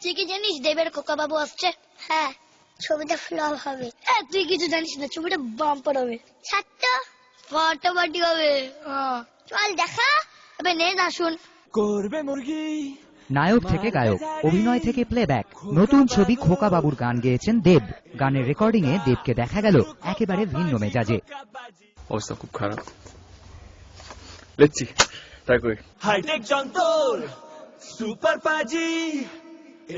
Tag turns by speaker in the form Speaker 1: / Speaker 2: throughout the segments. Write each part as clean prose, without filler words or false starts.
Speaker 1: তুই কি জানিস দেবের খোকা বাবু আসছে?
Speaker 2: হ্যাঁ, ছবিটা ফ্লপ হবে।
Speaker 1: তুই কিছু জানিস না, ছবিটা বাম্পার হবে।
Speaker 2: ছাড়তো,
Speaker 1: ফাটাফাটি হবে।
Speaker 2: চল দেখা।
Speaker 1: আবে নে না, শুন।
Speaker 3: করবে মুরগি।
Speaker 4: নায়ক থেকে গায়ক, অভিনয় থেকে প্লেব্যাক, নতুন ছবি খোকা বাবুর গান গেয়েছেন দেব। গানের রেকর্ডিং এ দেবকে দেখা গেল একেবারে ভিন্ন মেজাজে।
Speaker 3: অবস্থা খুব খারাপ, লেচ্ছি তাই কই। হাইটেক যন্তর সুপার পাজি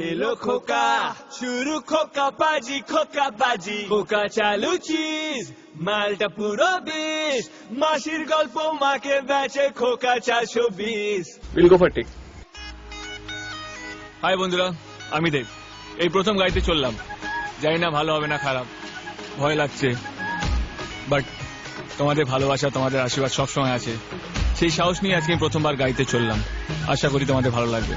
Speaker 3: এলো খোকা, শুরু খোকা বাজি খোকা চালু চিজ, মালটা পুরো বিষ, মাসির গল্প মাকে বেচে খোকা 420। বিল গো ফর টেক। হাই বন্ধুরা, আমি দেব। এই প্রথম গাইতে চললাম, জানি না ভালো হবে না খারাপ, ভয় লাগছে, বাট তোমাদের ভালোবাসা তোমাদের আশীর্বাদ সবসময় আছে, সেই সাহস নিয়ে আজকে প্রথমবার গাইতে চললাম। আশা করি তোমাদের ভালো লাগবে।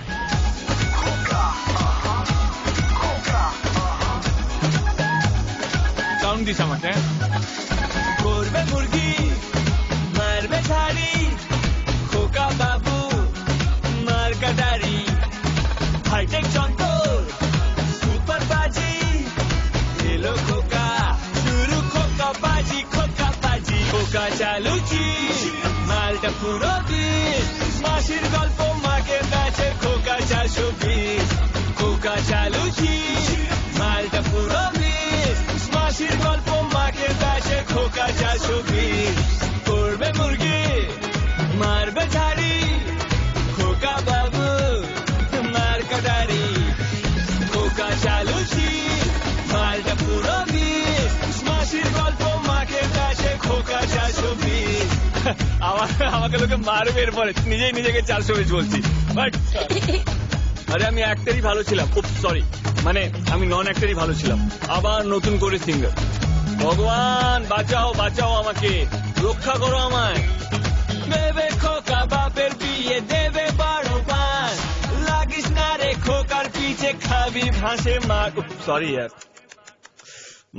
Speaker 3: সাউন্ড দিস আমাকে। করবে মুরগি, মারবে ছাড়ি, খোকা বাবু মার কাটারি। হাইটেক যন্তর সুপার বাজি এলো খোকা, শুরু খোকা বাজি খোকা চালু চিজ, মালটা পুরো বিষ, মাসির গল্প মাকে বেচে খোকা 420। খোকা চালু চিজ, মালটা পুরো বিষ, মাসির গল্প মাকে বেচে খোকা 420। করবে মুরগি, মারবে ঝাড়ি, খোকা বাবু মার কাটারি। খোকা চালু চিজ, মালটা পুরো বিষ, মাসির গল্প মাকে বেচে খোকা 420। আমাকে লোকে মারবে এরপরে, নিজেই নিজেকে 420 বলছি। বাট আরে আমি অ্যাক্টরই ভালো ছিলাম, খুব সরি, মানে আমি নন অ্যাক্টরই ভালো ছিলাম, আবার নতুন করে সিঙ্গার। ভগবান বাঁচাও আমাকে, রক্ষা করো আমায়। দেবে খোকা বাপের বিয়ে, দেবে বড় পান, লাগিস না রে খোকার পিছে, খাবি ভাসে মাঠ। সরি ইয়ার,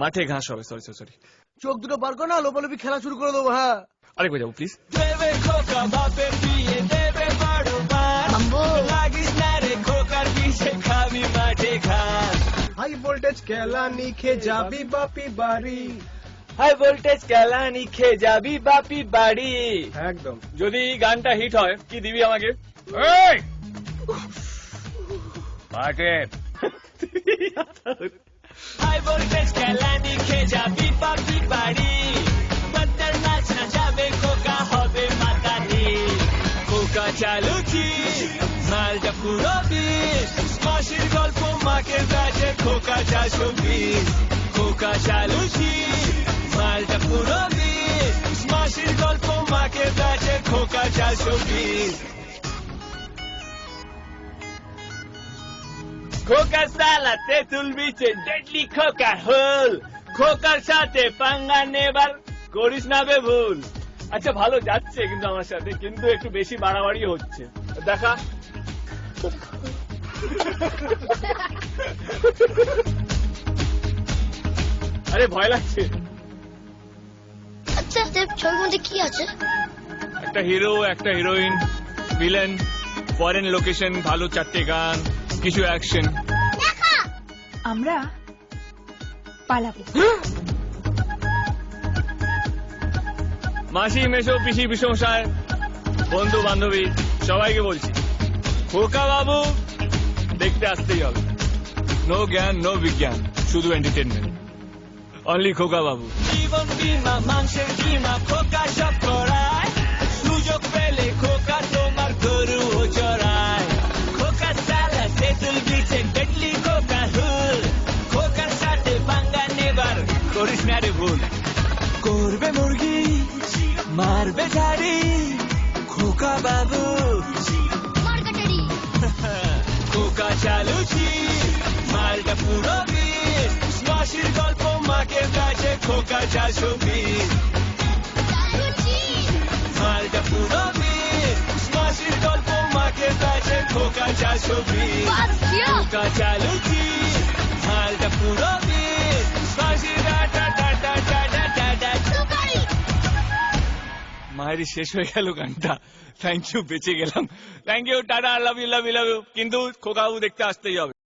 Speaker 3: মাঠে ঘাস হবে। সরি।
Speaker 5: চোখ দুটো বার কর না, লোপালোপি খেলা শুরু করে দেবো। হ্যাঁ,
Speaker 3: আরেকবার যাবো প্লিজ। দেবে খোকা বাপের বিয়ে, দেবে বড় পান, লাগিস না রে খোকার পিছে, খাবি মাঠে ঘাস।
Speaker 5: হাই ভোল্টেজ কেলানি খেয়ে যাবি বাপি বাড়ি।
Speaker 3: হাই ভোল্টেজ কেলানি খেয়ে যাবি বাপি বাড়ি।
Speaker 5: একদম।
Speaker 3: যদি গানটা হিট হয় কি দিবি আমাকে? হাই ভোল্টেজ কেলানি খেয়ে যাবি বাপি বাড়ি, বাচ্চার নাচ না যাবে খোকা হবে মাতারি। খোকা চালু চিজ, মালটা পুরো বিষ, মাসির গল্প মাকে বেচে খোকা 420। খোকা চালু চিজ, মালটা পুরো বিষ, মাসির গল্প মাকে বেচে খোকা 420। খোকা সালা তেঁতুল বিচে ডেডলি খোকা হোল, খোকার সাথে পাঙ্গা নেবার করিস না বে ভুল। আচ্ছা ভালো যাচ্ছে কিন্তু আমার সাথে, কিন্তু একটু বেশি বাড়াবাড়ি হচ্ছে। দেখা আরে ভয় লাগছে।
Speaker 1: আচ্ছা দেব, ছবির মধ্যে কি আছে?
Speaker 3: একটা হিরো, একটা হিরোইন, ভিলেন, ফরেন লোকেশন, ভালো 4টে গান, কিছু অ্যাকশন।
Speaker 6: আমরা পালাবো।
Speaker 3: মাসি মেশো পিসি বিশমশায়, বন্ধু বান্ধবী সবাইকে বলছি, খোকা বাবু দেখতে আসতেই হবে। নো জ্ঞান নো বিজ্ঞান, শুধু এন্টারটেনমেন্ট, অনলি খোকা বাবু। জীবন বীমা, মাংসের বীমা, খোকা সব করায়, সুযোগ পেলে খোকা তোমার গরু চড়ায়। খোকা সালা তেঁতুল বিচে ডেডলি খোকা হুল, খোকার সাথে পাঙ্গা নেবার করিস না রে ভুল। করবে মুরগি, মারবে ঝাড়ি, খোকা বাবু
Speaker 1: মার কাটারি।
Speaker 3: খোকা চালু চিজ, মালটা পুরো বিষ, মাসির গল্প মাকে বেচে খোকা 420। মালটা পুরো বিষ, মাসির গল্প মাকে বেচে খোকা 420। খোকা চালু চিজ, মালটা পুরো বিষ, মাসির মায়েরই শেষ হয়ে গেল গানটা। থ্যাংক ইউ, বেঁচে গেলাম। Thank you, tata, love you. কিন্তু খোকাবাবু দেখতে আসতেই হবে।